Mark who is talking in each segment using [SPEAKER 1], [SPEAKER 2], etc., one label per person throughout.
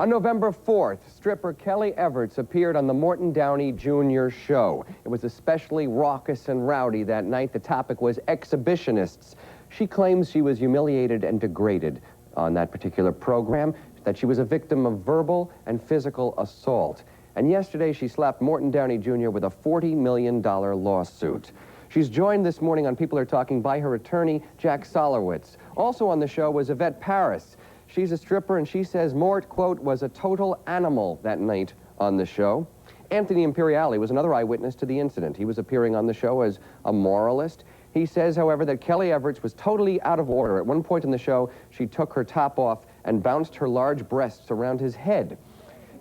[SPEAKER 1] On November 4th, stripper Kellie Everts appeared on the Morton Downey Jr. show. It was especially raucous and rowdy that night. The topic was exhibitionists. She claims she was humiliated and degraded on that particular program, that she was a victim of verbal and physical assault. And yesterday, she slapped Morton Downey Jr. with a $40 million lawsuit. She's joined this morning on People Are Talking by her attorney, Jack Solowitz. Also on the show was Yvette Paris. She's a stripper, and she says Mort, quote, was a total animal that night on the show. Anthony Imperiale was another eyewitness to the incident. He was appearing on the show as a moralist. He says, however, that Kellie Everts was totally out of order. At one point in the show, she took her top off and bounced her large breasts around his head.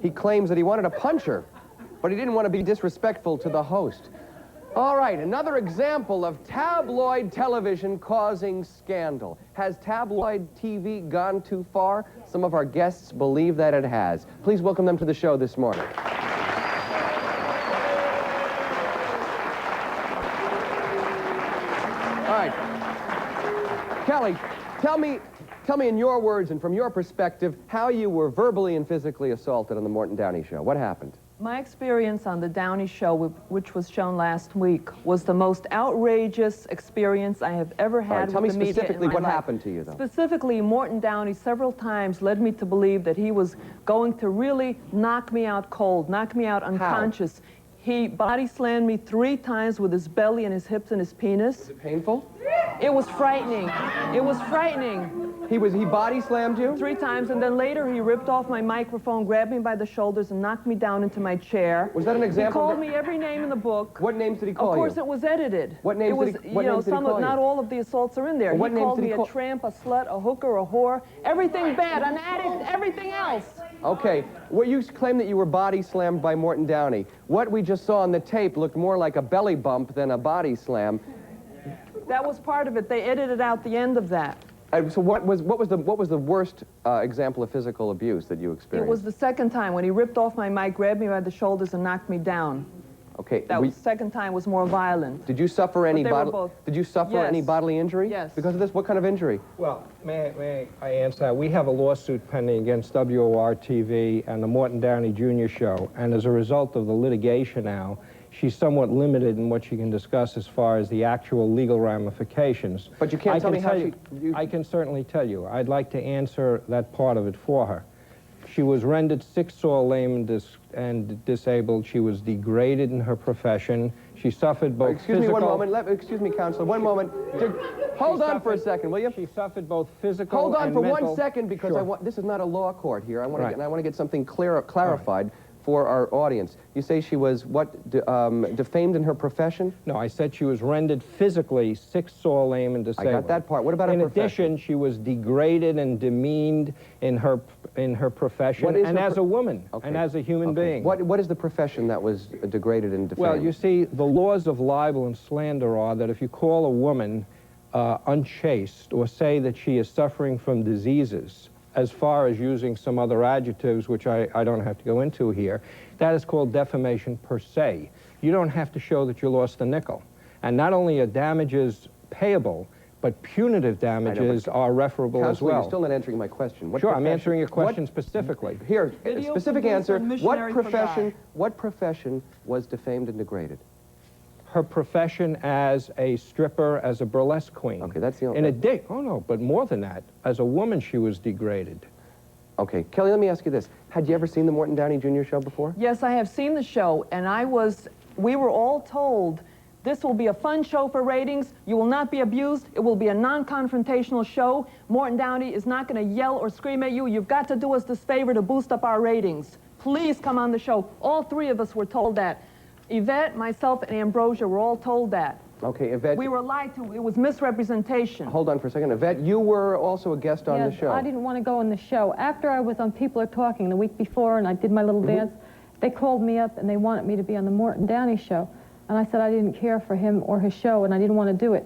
[SPEAKER 1] He claims that he wanted to punch her, but he didn't want to be disrespectful to the host. All right, another example of tabloid television causing scandal. Has tabloid TV gone too far? Some of our guests believe that it has. Please welcome them to the show this morning. All right. Kellie, tell me in your words and from your perspective how you were verbally and physically assaulted on the Morton Downey show. What happened?
[SPEAKER 2] My experience on the Downey show, which was shown last week, was the most outrageous experience I have ever had with the media in my life.
[SPEAKER 1] Tell me specifically what happened to you, though.
[SPEAKER 2] Specifically, Morton Downey several times led me to believe that he was going to really knock me out cold, knock me out unconscious.
[SPEAKER 1] How?
[SPEAKER 2] He body slammed me 3 times with his belly and his hips and his penis.
[SPEAKER 1] Was it painful?
[SPEAKER 2] It was frightening. It was frightening.
[SPEAKER 1] He body slammed you?
[SPEAKER 2] 3 times, and then later he ripped off my microphone, grabbed me by the shoulders, and knocked me down into my chair.
[SPEAKER 1] Was that an example?
[SPEAKER 2] He called me every name in the book.
[SPEAKER 1] What names did he call you?
[SPEAKER 2] Of course, it was edited.
[SPEAKER 1] What names did he call you?
[SPEAKER 2] Not all of the assaults are in there.
[SPEAKER 1] Well,
[SPEAKER 2] he called me a tramp, a slut, a hooker, a whore, everything bad, an addict, everything else.
[SPEAKER 1] Okay, well, you claim that you were body slammed by Morton Downey. What we just saw on the tape looked more like a belly bump than a body slam.
[SPEAKER 2] That was part of it. They edited out the end of that.
[SPEAKER 1] So what was the worst example of physical abuse that you experienced?
[SPEAKER 2] It was the second time when he ripped off my mic, grabbed me by the shoulders, and knocked me down.
[SPEAKER 1] Okay.
[SPEAKER 2] That was the second time was more violent.
[SPEAKER 1] Did you suffer any any bodily injury?
[SPEAKER 2] Yes.
[SPEAKER 1] Because of this, what kind of injury?
[SPEAKER 3] Well, may I answer that? We have a lawsuit pending against WOR-TV and the Morton Downey Jr. show, and as a result of the litigation now, she's somewhat limited in what she can discuss as far as the actual legal ramifications.
[SPEAKER 1] But you can't tell me how she...
[SPEAKER 3] I can certainly tell you. I'd like to answer that part of it for her. She was rendered sick-saw lame and disabled. She was degraded in her profession. She suffered both
[SPEAKER 1] Excuse me one moment. Excuse me, Counselor. One moment. Hold on for a second, will you?
[SPEAKER 3] She suffered both physical and mental...
[SPEAKER 1] Hold on for 1 second, because
[SPEAKER 3] Sure.
[SPEAKER 1] this is not a law court here. I want to get something clarified for our audience. You say she was, defamed in her profession?
[SPEAKER 3] No, I said she was rendered physically sick-saw lame and disabled.
[SPEAKER 1] I got that part. What about her profession?
[SPEAKER 3] In addition, she was degraded and demeaned in her profession and as a woman and as a human being.
[SPEAKER 1] What is the profession that was degraded and defamed?
[SPEAKER 3] Well, you see, the laws of libel and slander are that if you call a woman unchaste or say that she is suffering from diseases, as far as using some other adjectives, which I don't have to go into here, that is called defamation per se. You don't have to show that you lost a nickel. And not only are damages payable, but punitive damages are referable as well.
[SPEAKER 1] You're still not answering my question.
[SPEAKER 3] Sure, I'm answering your question specifically.
[SPEAKER 1] Here, specific answer. What profession was defamed and degraded?
[SPEAKER 3] Her profession as a stripper, as a burlesque queen.
[SPEAKER 1] Okay, that's the only...
[SPEAKER 3] Oh, no, but more than that. As a woman, she was degraded.
[SPEAKER 1] Okay, Kellie, let me ask you this. Had you ever seen the Morton Downey Jr. show before?
[SPEAKER 2] Yes, I have seen the show, and we were all told, this will be a fun show for ratings. You will not be abused. It will be a non-confrontational show. Morton Downey is not going to yell or scream at you. You've got to do us this favor to boost up our ratings. Please come on the show. All 3 of us were told that. Yvette, myself, and Ambrosia were all told that.
[SPEAKER 1] Okay, Yvette...
[SPEAKER 2] We were lied to. It was misrepresentation.
[SPEAKER 1] Hold on for a second. Yvette, you were also a guest on the show.
[SPEAKER 4] I didn't want to go on the show. After I was on People Are Talking the week before and I did my little dance, they called me up and they wanted me to be on the Morton Downey show. And I said I didn't care for him or his show and I didn't want to do it.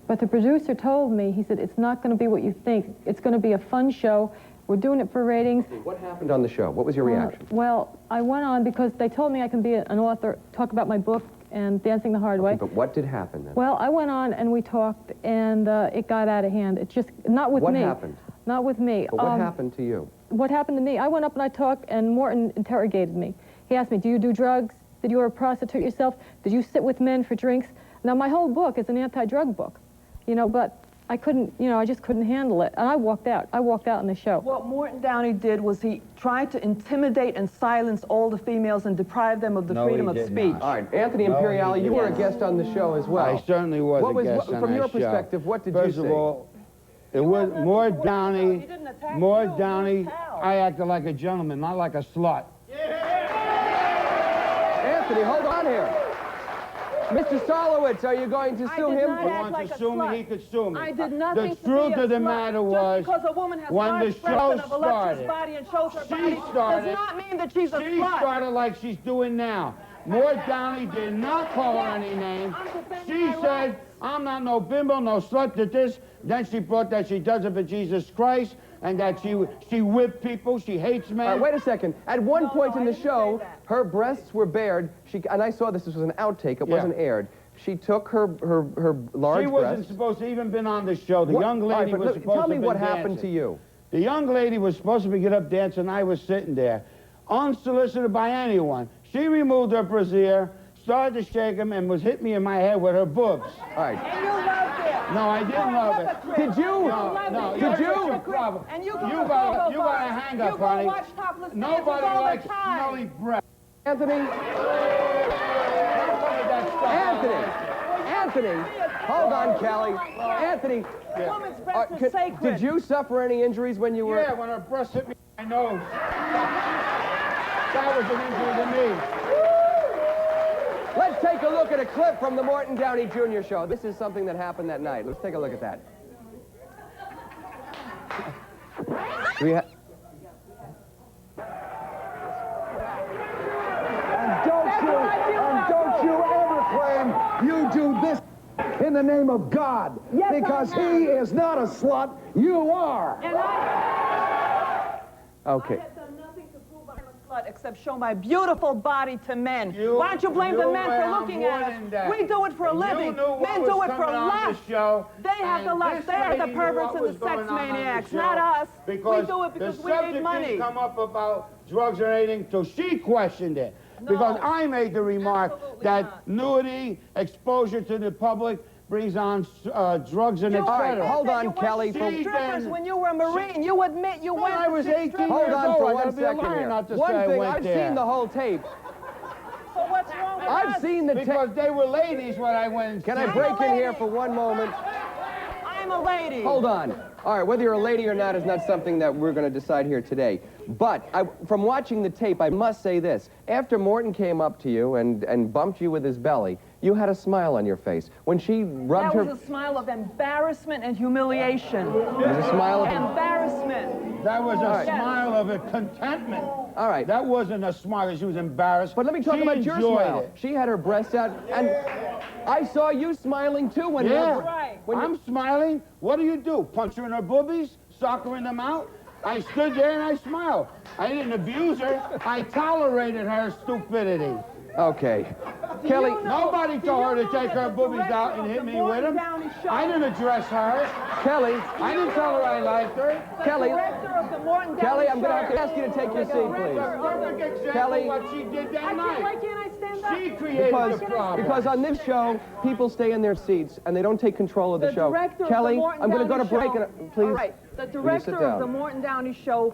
[SPEAKER 4] But the producer told me, he said, it's not going to be what you think. It's going to be a fun show. We're doing it for ratings.
[SPEAKER 1] What happened on the show? What was your reaction?
[SPEAKER 4] Well, I went on because they told me I can be an author, talk about my book and Dancing the Hard Way.
[SPEAKER 1] But what did happen then?
[SPEAKER 4] Well, I went on and we talked and it got out of hand. It just, not with me.
[SPEAKER 1] What happened?
[SPEAKER 4] not with me.
[SPEAKER 1] But what happened to you?
[SPEAKER 4] What happened to me? I went up and I talked, and Morton interrogated me. He asked me, do you do drugs? Did you ever prostitute yourself? Did you sit with men for drinks? Now, my whole book is an anti-drug book, you know, but I couldn't, you know, I just couldn't handle it. And I walked out. I walked out on the show.
[SPEAKER 2] What Morton Downey did was he tried to intimidate and silence all the females and deprive them of the freedom of speech.
[SPEAKER 1] All right, Anthony Imperiale, you were a guest on the show as well.
[SPEAKER 5] I certainly was a guest on
[SPEAKER 1] From
[SPEAKER 5] that
[SPEAKER 1] your
[SPEAKER 5] show.
[SPEAKER 1] perspective, what did you
[SPEAKER 5] First
[SPEAKER 1] see?
[SPEAKER 5] of all, it was more Downey. I acted like a gentleman, not like a slut.
[SPEAKER 1] Anthony, hold on here. Mr. Solowitz, are you going to sue him?
[SPEAKER 5] He wants to sue me, he could sue me.
[SPEAKER 2] I did nothing
[SPEAKER 5] The
[SPEAKER 2] to
[SPEAKER 5] truth
[SPEAKER 2] be a
[SPEAKER 5] of the
[SPEAKER 2] slut.
[SPEAKER 5] matter was,
[SPEAKER 2] just because a woman has
[SPEAKER 5] when the
[SPEAKER 2] large breasts
[SPEAKER 5] show
[SPEAKER 2] and a voluptuous
[SPEAKER 5] started,
[SPEAKER 2] body and shows her
[SPEAKER 5] she
[SPEAKER 2] body
[SPEAKER 5] started-
[SPEAKER 2] does not mean that she's a
[SPEAKER 5] she
[SPEAKER 2] slut.
[SPEAKER 5] started like she's doing now. More Downey did not call her any name. She said, I'm not no bimbo, no slut to this. Then she brought that she does it for Jesus Christ and that she whipped people, she hates men.
[SPEAKER 1] All right, wait a second. At one point in
[SPEAKER 2] I
[SPEAKER 1] the
[SPEAKER 2] didn't
[SPEAKER 1] show,
[SPEAKER 2] say that.
[SPEAKER 1] her breasts were bared. And I saw this was an outtake. It wasn't aired. She took her large
[SPEAKER 5] She wasn't
[SPEAKER 1] breasts.
[SPEAKER 5] supposed to even been on the show. The
[SPEAKER 1] What-
[SPEAKER 5] young
[SPEAKER 1] all right,
[SPEAKER 5] lady
[SPEAKER 1] but
[SPEAKER 5] was
[SPEAKER 1] look,
[SPEAKER 5] supposed
[SPEAKER 1] tell
[SPEAKER 5] to
[SPEAKER 1] me
[SPEAKER 5] have
[SPEAKER 1] what
[SPEAKER 5] been
[SPEAKER 1] happened to
[SPEAKER 5] dancing.
[SPEAKER 1] you.
[SPEAKER 5] The young lady was supposed to get up dancing. I was sitting there, unsolicited by anyone. She removed her brassiere, started to shake him, and was hitting me in my head with her boobs.
[SPEAKER 1] All right.
[SPEAKER 2] And you loved it.
[SPEAKER 5] No, I didn't love it.
[SPEAKER 1] Did you?
[SPEAKER 5] No,
[SPEAKER 1] Did
[SPEAKER 5] you're
[SPEAKER 1] you?
[SPEAKER 5] a problem.
[SPEAKER 2] And you
[SPEAKER 5] You gotta hang up,
[SPEAKER 2] you
[SPEAKER 5] honey.
[SPEAKER 2] watch topless
[SPEAKER 5] Nobody
[SPEAKER 2] dances all
[SPEAKER 5] likes
[SPEAKER 2] the time.
[SPEAKER 5] smelly breath.
[SPEAKER 1] Anthony? Anthony, hold on, Kelly. Anthony,
[SPEAKER 2] A woman's breasts are sacred.
[SPEAKER 1] did you suffer any injuries when you were...
[SPEAKER 5] Yeah, when her breast hit me in my nose. That was an injury to me.
[SPEAKER 1] Let's take a look at a clip from the Morton Downey Jr. show. This is something that happened that night. Let's take a look at that.
[SPEAKER 6] Don't you ever claim you do this in the name of God.
[SPEAKER 2] Yes,
[SPEAKER 6] because
[SPEAKER 2] I am.
[SPEAKER 6] he is not a slut, you are.
[SPEAKER 2] And
[SPEAKER 1] Okay.
[SPEAKER 2] I have done nothing to prove I'm a slut except show my beautiful body to men. Why don't you blame the
[SPEAKER 5] You
[SPEAKER 2] men
[SPEAKER 5] were
[SPEAKER 2] for looking
[SPEAKER 5] more
[SPEAKER 2] at
[SPEAKER 5] than
[SPEAKER 2] us?
[SPEAKER 5] that.
[SPEAKER 2] We do it for a
[SPEAKER 5] You
[SPEAKER 2] living.
[SPEAKER 5] knew what
[SPEAKER 2] Men
[SPEAKER 5] was
[SPEAKER 2] do it for
[SPEAKER 5] coming on the
[SPEAKER 2] lust.
[SPEAKER 5] show,
[SPEAKER 2] They have the
[SPEAKER 5] and
[SPEAKER 2] lust.
[SPEAKER 5] this
[SPEAKER 2] They are the
[SPEAKER 5] lady knew
[SPEAKER 2] perverts
[SPEAKER 5] what
[SPEAKER 2] and
[SPEAKER 5] was
[SPEAKER 2] the sex
[SPEAKER 5] going on the
[SPEAKER 2] maniacs,
[SPEAKER 5] show,
[SPEAKER 2] not us.
[SPEAKER 5] Because
[SPEAKER 2] we do it because
[SPEAKER 5] the
[SPEAKER 2] we need
[SPEAKER 5] subject
[SPEAKER 2] money.
[SPEAKER 5] didn't come up about drugs or anything till she questioned it. Because I made the remark
[SPEAKER 2] Absolutely
[SPEAKER 5] that
[SPEAKER 2] not.
[SPEAKER 5] nudity, exposure to the public, brings on drugs and
[SPEAKER 2] You
[SPEAKER 5] etc.
[SPEAKER 2] admit
[SPEAKER 1] hold
[SPEAKER 2] that
[SPEAKER 1] on,
[SPEAKER 2] you went
[SPEAKER 1] Kelly,
[SPEAKER 2] to
[SPEAKER 1] for-
[SPEAKER 2] strippers
[SPEAKER 5] She
[SPEAKER 2] when you were a Marine. You admit you
[SPEAKER 5] When
[SPEAKER 2] went
[SPEAKER 5] I was
[SPEAKER 2] to
[SPEAKER 5] 18
[SPEAKER 2] strippers.
[SPEAKER 1] Hold
[SPEAKER 5] years
[SPEAKER 1] on
[SPEAKER 5] old,
[SPEAKER 1] for
[SPEAKER 5] I
[SPEAKER 1] one
[SPEAKER 5] gotta be a
[SPEAKER 1] second
[SPEAKER 5] liar
[SPEAKER 1] here.
[SPEAKER 5] not to
[SPEAKER 1] One
[SPEAKER 5] say I
[SPEAKER 1] thing,
[SPEAKER 5] went
[SPEAKER 1] I've
[SPEAKER 5] there.
[SPEAKER 1] seen the whole tape.
[SPEAKER 2] So what's wrong with
[SPEAKER 1] I've
[SPEAKER 2] us?
[SPEAKER 1] seen the tape.
[SPEAKER 5] Because they were ladies when I went and
[SPEAKER 1] Can I
[SPEAKER 5] seen
[SPEAKER 1] break
[SPEAKER 5] them.
[SPEAKER 1] in here for one moment?
[SPEAKER 2] I'm a lady.
[SPEAKER 1] Hold on. All right, whether you're a lady or not is not something that we're going to decide here today. But from watching the tape, I must say this. After Morton came up to you and bumped you with his belly, you had a smile on your face. When she rubbed
[SPEAKER 2] That
[SPEAKER 1] her...
[SPEAKER 2] was a smile of embarrassment and humiliation.
[SPEAKER 1] It was a smile of...
[SPEAKER 2] Embarrassment.
[SPEAKER 5] That was a
[SPEAKER 1] right.
[SPEAKER 5] smile of a contentment.
[SPEAKER 1] All right.
[SPEAKER 5] That wasn't a smile. She was embarrassed.
[SPEAKER 1] But let me talk
[SPEAKER 5] She
[SPEAKER 1] about your
[SPEAKER 5] enjoyed
[SPEAKER 1] smile.
[SPEAKER 5] it.
[SPEAKER 1] She had her breasts out, and I saw you smiling too when
[SPEAKER 5] Yeah.
[SPEAKER 1] you...
[SPEAKER 2] Right.
[SPEAKER 5] I'm smiling. What do? Punch her in her boobies? Sock her in the mouth? I stood there and I smiled. I didn't abuse her. I tolerated her stupidity.
[SPEAKER 1] Okay. Kelly...
[SPEAKER 5] Nobody told her to take her boobies out and hit me with them. I didn't address her.
[SPEAKER 1] Kelly...
[SPEAKER 5] I didn't tell her I liked her.
[SPEAKER 1] Kelly...
[SPEAKER 2] Director of the Morton
[SPEAKER 1] Kelly,
[SPEAKER 2] Downey
[SPEAKER 1] I'm going to have to
[SPEAKER 2] Show.
[SPEAKER 1] ask you to take your seat, please.
[SPEAKER 5] Perfect example
[SPEAKER 1] Kelly-
[SPEAKER 5] of what she did that
[SPEAKER 2] Why
[SPEAKER 5] night.
[SPEAKER 2] can't I stand up?
[SPEAKER 5] She created the problem.
[SPEAKER 1] Because on this show, people stay in their seats and they don't take control of the
[SPEAKER 2] The
[SPEAKER 1] show.
[SPEAKER 2] director
[SPEAKER 1] Kelly,
[SPEAKER 2] of the Morton
[SPEAKER 1] I'm going to go to
[SPEAKER 2] Downey
[SPEAKER 1] break
[SPEAKER 2] Show.
[SPEAKER 1] and please.
[SPEAKER 2] All right. The
[SPEAKER 1] sit
[SPEAKER 2] director of
[SPEAKER 1] down.
[SPEAKER 2] the Morton Downey Show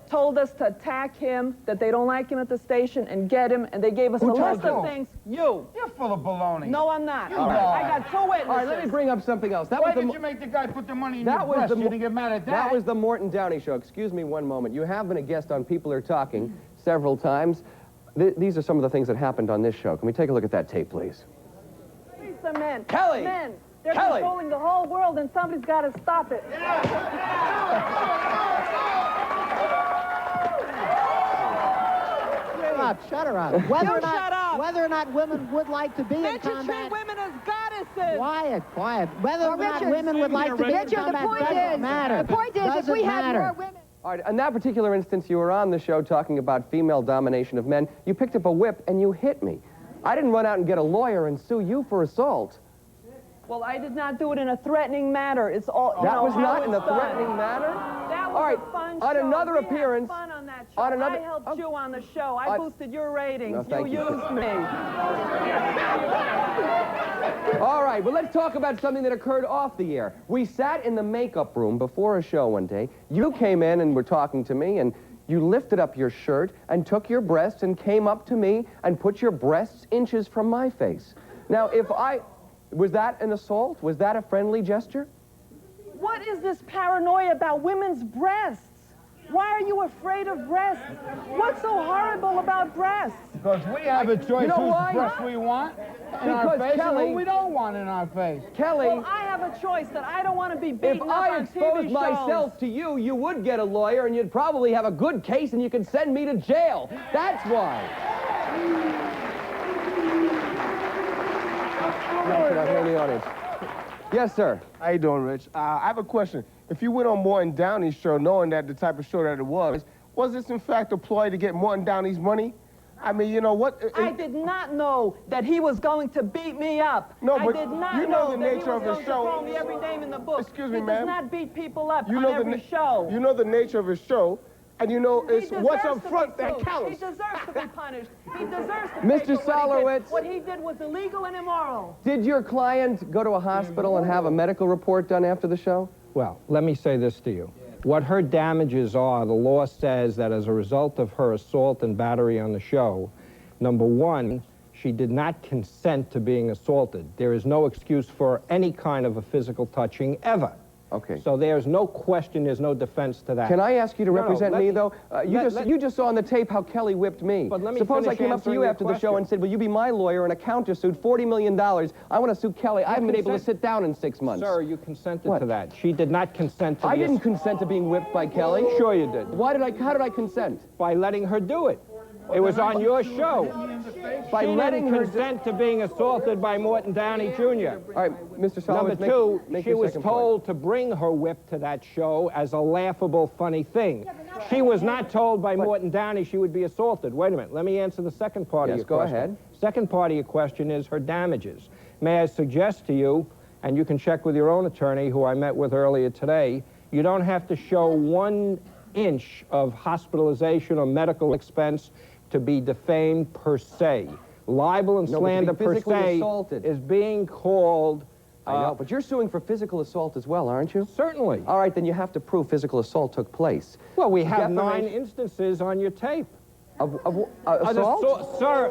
[SPEAKER 2] told us to attack him, that they don't like him at the station, and get him, and they gave us a
[SPEAKER 5] Who
[SPEAKER 2] list
[SPEAKER 5] told
[SPEAKER 2] of
[SPEAKER 5] you?
[SPEAKER 2] things. You.
[SPEAKER 5] You're full of baloney.
[SPEAKER 2] No, I'm not.
[SPEAKER 5] All right.
[SPEAKER 2] I got two witnesses.
[SPEAKER 1] All right, let me bring up something else. That
[SPEAKER 5] Why
[SPEAKER 1] was the
[SPEAKER 5] did you make the guy put the money in
[SPEAKER 1] that
[SPEAKER 5] your
[SPEAKER 1] was
[SPEAKER 5] breast?
[SPEAKER 1] the
[SPEAKER 5] You didn't get mad at that.
[SPEAKER 1] That was the Morton Downey Show. Excuse me one moment. You have been a guest on People Are Talking several times. These are some of the things that happened on this show. Can we take a look at that tape, please?
[SPEAKER 2] Please, the men.
[SPEAKER 1] Kelly!
[SPEAKER 2] Men. They're
[SPEAKER 1] Kelly!
[SPEAKER 2] controlling the whole world, and somebody's got to stop it.
[SPEAKER 7] Shut her up.
[SPEAKER 2] Shut up.
[SPEAKER 7] Whether or not women would like to be in
[SPEAKER 2] Men should treat
[SPEAKER 7] combat.
[SPEAKER 2] women as goddesses.
[SPEAKER 7] Quiet, quiet. Whether or not
[SPEAKER 8] Richard,
[SPEAKER 7] women would like to be in
[SPEAKER 8] Richard, the
[SPEAKER 7] combat
[SPEAKER 8] point
[SPEAKER 7] doesn't
[SPEAKER 8] is,
[SPEAKER 7] matter.
[SPEAKER 8] the point is, if
[SPEAKER 7] Doesn't
[SPEAKER 8] we had
[SPEAKER 7] matter.
[SPEAKER 8] more women.
[SPEAKER 1] All right, in that particular instance, you were on the show talking about female domination of men. You picked up a whip and you hit me. I didn't run out and get a lawyer and sue you for assault.
[SPEAKER 2] Well, I did not do it in a threatening manner. It's all.
[SPEAKER 1] That
[SPEAKER 2] you know,
[SPEAKER 1] was
[SPEAKER 2] how
[SPEAKER 1] not in a
[SPEAKER 2] it's done.
[SPEAKER 1] threatening manner? All right,
[SPEAKER 2] Fun
[SPEAKER 1] on
[SPEAKER 2] show.
[SPEAKER 1] another
[SPEAKER 2] We had
[SPEAKER 1] appearance.
[SPEAKER 2] fun on that show.
[SPEAKER 1] On another,
[SPEAKER 2] I helped you on the show. I boosted your ratings.
[SPEAKER 1] No, thank you.
[SPEAKER 2] used me.
[SPEAKER 1] All right, well, let's talk about something that occurred off the air. We sat in the makeup room before a show one day. You came in and were talking to me, and you lifted up your shirt and took your breasts and came up to me and put your breasts inches from my face. Now, was that an assault? Was that a friendly gesture?
[SPEAKER 2] What is this paranoia about women's breasts? Why are you afraid of breasts? What's so horrible about breasts?
[SPEAKER 5] Because we have a choice
[SPEAKER 1] You know
[SPEAKER 5] whose
[SPEAKER 1] why?
[SPEAKER 5] breasts we want in our
[SPEAKER 1] Because,
[SPEAKER 5] face
[SPEAKER 1] Kelly-
[SPEAKER 5] and who we don't want in our face.
[SPEAKER 1] Kelly,
[SPEAKER 2] Well, I have a choice that I don't want to be beaten
[SPEAKER 1] if
[SPEAKER 2] up
[SPEAKER 1] I
[SPEAKER 2] on
[SPEAKER 1] exposed
[SPEAKER 2] TV
[SPEAKER 1] myself to you, you would get a lawyer and you'd probably have a good case and you could send me to jail. That's why. Here in the audience. Yes, sir.
[SPEAKER 8] How you doing, Rich? I have a question. If you went on Morton Downey's show, knowing that the type of show that it was this in fact a ploy to get Morton Downey's money? I mean, you know what?
[SPEAKER 2] I did not know that he was going to beat me up.
[SPEAKER 8] No, but
[SPEAKER 2] I did not
[SPEAKER 8] you know the
[SPEAKER 2] that
[SPEAKER 8] nature of
[SPEAKER 2] he was
[SPEAKER 8] his
[SPEAKER 2] going to
[SPEAKER 8] show.
[SPEAKER 2] call me every name in the book.
[SPEAKER 8] Excuse me,
[SPEAKER 2] He
[SPEAKER 8] ma'am.
[SPEAKER 2] does not beat people up
[SPEAKER 8] You
[SPEAKER 2] on
[SPEAKER 8] know
[SPEAKER 2] every show.
[SPEAKER 8] You know the nature of his show, and you know
[SPEAKER 2] He
[SPEAKER 8] it's what's
[SPEAKER 2] deserves
[SPEAKER 8] up
[SPEAKER 2] to
[SPEAKER 8] front
[SPEAKER 2] be
[SPEAKER 8] that
[SPEAKER 2] sued.
[SPEAKER 8] counts.
[SPEAKER 2] He deserves to be punished. He deserves to
[SPEAKER 1] Mr.
[SPEAKER 2] pay for what he did.
[SPEAKER 1] Solowitz.
[SPEAKER 2] What he did was illegal and immoral.
[SPEAKER 1] Did your client go to a hospital and have a medical report done after the show?
[SPEAKER 3] Well, let me say this to you. What her damages are, the law says that as a result of her assault and battery on the show, number one, she did not consent to being assaulted. There is no excuse for any kind of a physical touching ever.
[SPEAKER 1] Okay.
[SPEAKER 3] So there's no question, there's no defense to that.
[SPEAKER 1] Can I ask you to
[SPEAKER 3] No,
[SPEAKER 1] represent
[SPEAKER 3] let
[SPEAKER 1] me,
[SPEAKER 3] me-
[SPEAKER 1] though? You just saw on the tape how Kelly whipped me.
[SPEAKER 3] But let me
[SPEAKER 1] Suppose I
[SPEAKER 3] finish
[SPEAKER 1] came up to you
[SPEAKER 3] answering your
[SPEAKER 1] after the show
[SPEAKER 3] question.
[SPEAKER 1] and said, will you be my lawyer and a countersuit, $40 million. I want to sue Kelly. I haven't been able to
[SPEAKER 3] consent-
[SPEAKER 1] sit down in 6 months.
[SPEAKER 3] Sir, you consented
[SPEAKER 1] What?
[SPEAKER 3] to that. She did not consent to
[SPEAKER 1] I
[SPEAKER 3] the
[SPEAKER 1] didn't consent to being whipped by Kelly.
[SPEAKER 3] Sure you did.
[SPEAKER 1] How did I consent?
[SPEAKER 3] By letting her do it. It was on your show.
[SPEAKER 1] By
[SPEAKER 3] She
[SPEAKER 1] letting
[SPEAKER 3] didn't
[SPEAKER 1] her
[SPEAKER 3] consent to being assaulted by Morton Downey Jr.
[SPEAKER 1] All right, Mr.
[SPEAKER 3] Number
[SPEAKER 1] Solomon,
[SPEAKER 3] two,
[SPEAKER 1] make
[SPEAKER 3] she
[SPEAKER 1] your
[SPEAKER 3] was
[SPEAKER 1] second point.
[SPEAKER 3] told to bring her whip to that show as a laughable, funny thing. She was not told by Morton Downey she would be assaulted. Wait a minute, let me answer the second part of
[SPEAKER 1] Yes,
[SPEAKER 3] your question.
[SPEAKER 1] go ahead.
[SPEAKER 3] Second part of your question is her damages. May I suggest to you, and you can check with your own attorney, who I met with earlier today, you don't have to show 1 inch of hospitalization or medical expense to be defamed per se. Libel and
[SPEAKER 1] No, but to be
[SPEAKER 3] slander per
[SPEAKER 1] physically
[SPEAKER 3] se
[SPEAKER 1] assaulted.
[SPEAKER 3] is being called...
[SPEAKER 1] I know, but you're suing for physical assault as well, aren't you?
[SPEAKER 3] Certainly.
[SPEAKER 1] All right, then you have to prove physical assault took place.
[SPEAKER 3] Well, we have 9
[SPEAKER 1] Defamation-
[SPEAKER 3] instances on your tape.
[SPEAKER 1] Of
[SPEAKER 3] An
[SPEAKER 1] assault?
[SPEAKER 3] Sir,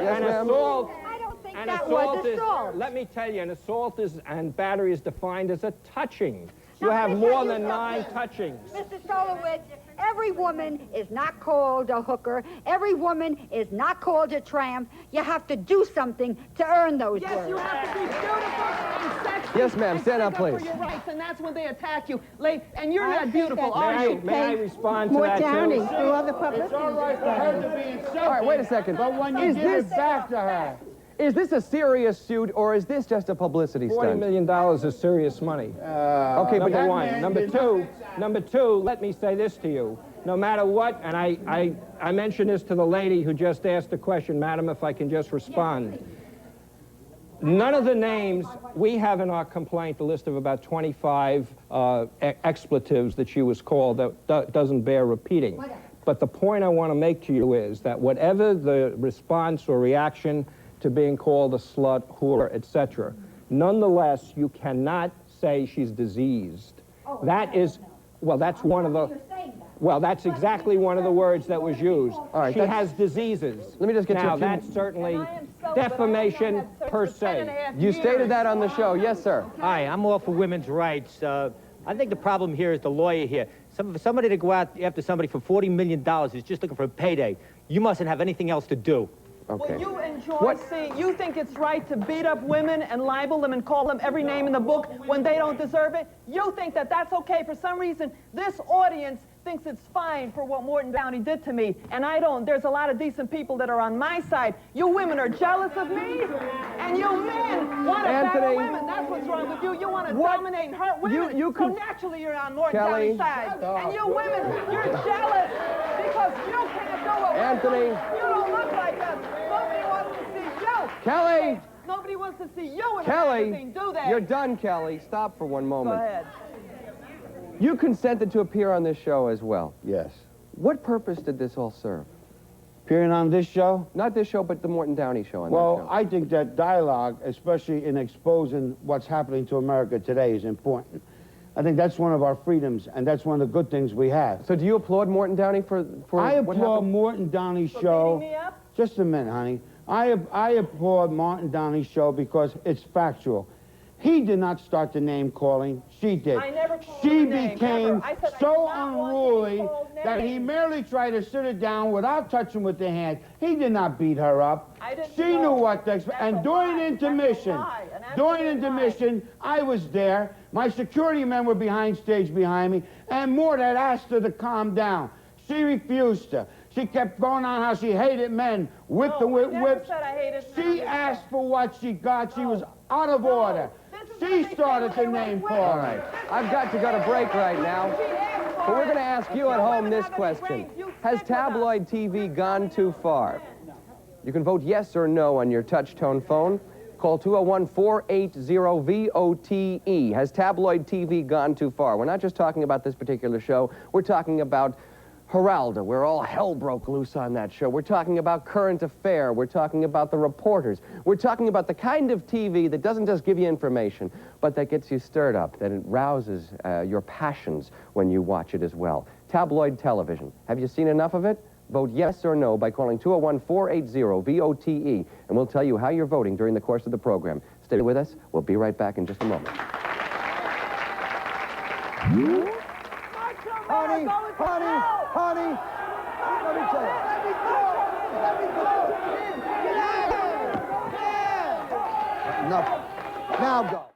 [SPEAKER 1] yes,
[SPEAKER 3] an
[SPEAKER 1] ma'am.
[SPEAKER 3] assault...
[SPEAKER 9] I don't think
[SPEAKER 3] An
[SPEAKER 9] that
[SPEAKER 3] assault
[SPEAKER 9] was
[SPEAKER 3] is,
[SPEAKER 9] assault.
[SPEAKER 3] let me tell you, an assault is, and battery is defined as a touching. You
[SPEAKER 9] Now,
[SPEAKER 3] have
[SPEAKER 9] let me
[SPEAKER 3] more
[SPEAKER 9] tell you
[SPEAKER 3] than 9
[SPEAKER 9] something.
[SPEAKER 3] touchings.
[SPEAKER 9] Mr. Solowitz, every woman is not called a hooker. Every woman is not called a tramp. You have to do something to earn those
[SPEAKER 2] Yes,
[SPEAKER 9] words.
[SPEAKER 2] you have to be beautiful and sexy.
[SPEAKER 1] Yes, ma'am.
[SPEAKER 2] and
[SPEAKER 1] Stand up,
[SPEAKER 2] stick
[SPEAKER 1] please.
[SPEAKER 2] for your rights, and that's when they attack you. And you're
[SPEAKER 9] I
[SPEAKER 2] not
[SPEAKER 9] think
[SPEAKER 2] beautiful,
[SPEAKER 9] that
[SPEAKER 2] are you?
[SPEAKER 3] May I respond to
[SPEAKER 7] More
[SPEAKER 3] that,
[SPEAKER 7] Downey
[SPEAKER 3] too?
[SPEAKER 7] through other publicity.
[SPEAKER 5] It's all right for her to be insulted.
[SPEAKER 1] All right, wait a second.
[SPEAKER 5] But when you
[SPEAKER 1] Is
[SPEAKER 5] give
[SPEAKER 1] this-
[SPEAKER 5] it back to her,
[SPEAKER 1] Is this a serious suit, or is this just a publicity
[SPEAKER 3] $40
[SPEAKER 1] stunt?
[SPEAKER 3] million is serious money.
[SPEAKER 1] Okay, but
[SPEAKER 3] Number
[SPEAKER 5] that
[SPEAKER 3] one.
[SPEAKER 5] man
[SPEAKER 3] Number two, let me say this to you. No matter what, and I mentioned this to the lady who just asked the question, madam, if I can just respond. None of the names, we have in our complaint a list of about 25 expletives that she was called that doesn't bear repeating. But the point I want to make to you is that whatever the response or reaction to being called a slut, whore, etc., nonetheless, you cannot say she's diseased. That is, well, that's one of the... Well, that's exactly one of the words that was used.
[SPEAKER 1] right,
[SPEAKER 3] She
[SPEAKER 1] that's-
[SPEAKER 3] has diseases.
[SPEAKER 1] Let me just get you a
[SPEAKER 3] now,
[SPEAKER 1] few-
[SPEAKER 3] that's certainly
[SPEAKER 2] I am so-
[SPEAKER 3] defamation
[SPEAKER 2] but I have
[SPEAKER 3] per
[SPEAKER 2] served for 10 and a
[SPEAKER 3] se.
[SPEAKER 2] half
[SPEAKER 1] You
[SPEAKER 2] years.
[SPEAKER 1] stated that on the show. Yes, sir.
[SPEAKER 10] Hi, I'm all for women's rights. I think the problem here is the lawyer here. Somebody to go out after somebody for $40 million is just looking for a payday. You mustn't have anything else to do.
[SPEAKER 1] Okay.
[SPEAKER 2] Well, you enjoy
[SPEAKER 1] What-
[SPEAKER 2] seeing, you think it's right to beat up women and libel them and call them every name in the book when they don't deserve it? You think that that's okay. For some reason, this audience thinks it's fine for what Morton Downey did to me, and I don't. There's a lot of decent people that are on my side. You women are jealous of me, and you men want to battle
[SPEAKER 1] Anthony.
[SPEAKER 2] women. That's what's wrong with you. You want to
[SPEAKER 1] What?
[SPEAKER 2] dominate and hurt women.
[SPEAKER 1] You
[SPEAKER 2] so
[SPEAKER 1] could-
[SPEAKER 2] naturally you're on Morton
[SPEAKER 1] Kelly.
[SPEAKER 2] Downey's side. And you women, you're jealous because you can't do what
[SPEAKER 1] Anthony.
[SPEAKER 2] we're doing. You don't look like us. Nobody wants to see you.
[SPEAKER 1] Kelly.
[SPEAKER 2] Nobody wants to see you in the
[SPEAKER 1] Kelly,
[SPEAKER 2] magazine. Do that.
[SPEAKER 1] you're done, Kelly. Stop for one
[SPEAKER 2] Go
[SPEAKER 1] moment.
[SPEAKER 2] ahead.
[SPEAKER 1] You consented to appear on this show as well.
[SPEAKER 5] Yes.
[SPEAKER 1] What purpose did this all serve?
[SPEAKER 5] Appearing on this show?
[SPEAKER 1] Not this show, but the Morton Downey show.
[SPEAKER 5] Well, I think that dialogue, especially in exposing what's happening to America today, is important. I think that's one of our freedoms, and that's one of the good things we have.
[SPEAKER 1] So do you applaud Morton Downey for
[SPEAKER 5] I
[SPEAKER 1] what
[SPEAKER 5] applaud
[SPEAKER 1] happened?
[SPEAKER 5] Morton Downey's show.
[SPEAKER 2] beating me up?
[SPEAKER 5] Just a minute, honey. I applaud Morton Downey's show because it's factual. He did not start the name calling. She did.
[SPEAKER 2] I never called
[SPEAKER 5] She
[SPEAKER 2] her name,
[SPEAKER 5] became
[SPEAKER 2] never. I said I
[SPEAKER 5] so
[SPEAKER 2] did not want to be
[SPEAKER 5] unruly
[SPEAKER 2] called
[SPEAKER 5] that he
[SPEAKER 2] names.
[SPEAKER 5] merely tried to sit her down without touching with the hand. He did not beat her up.
[SPEAKER 2] I didn't
[SPEAKER 5] She
[SPEAKER 2] know.
[SPEAKER 5] knew what to expect.
[SPEAKER 2] That's
[SPEAKER 5] And
[SPEAKER 2] a
[SPEAKER 5] during
[SPEAKER 2] lie.
[SPEAKER 5] intermission,
[SPEAKER 2] That's a lie. An
[SPEAKER 5] during
[SPEAKER 2] absolute
[SPEAKER 5] intermission, I was there. My security men were behind stage behind me, and Mort had asked her to calm down. She refused to. She kept going on how she hated men with the
[SPEAKER 2] I never
[SPEAKER 5] whips.
[SPEAKER 2] said I hated men.
[SPEAKER 5] She asked for what she got. She was out of order. She started the name calling.
[SPEAKER 1] All right. I've got to go to break right now. But we're going to ask you at home this question. Has tabloid TV gone too far? You can vote yes or no on your touch-tone phone. Call 201-480-VOTE. Has tabloid TV gone too far? We're not just talking about this particular show. We're talking about Geraldo, where all hell broke loose on that show. We're talking about Current Affair. We're talking about The Reporters. We're talking about the kind of TV that doesn't just give you information, but that gets you stirred up, that it rouses your passions when you watch it as well. Tabloid television. Have you seen enough of it? Vote yes or no by calling 201-480-VOTE, and we'll tell you how you're voting during the course of the program. Stay with us. We'll be right back in just a moment.
[SPEAKER 6] Honey, let me tell you. Enough. Now go.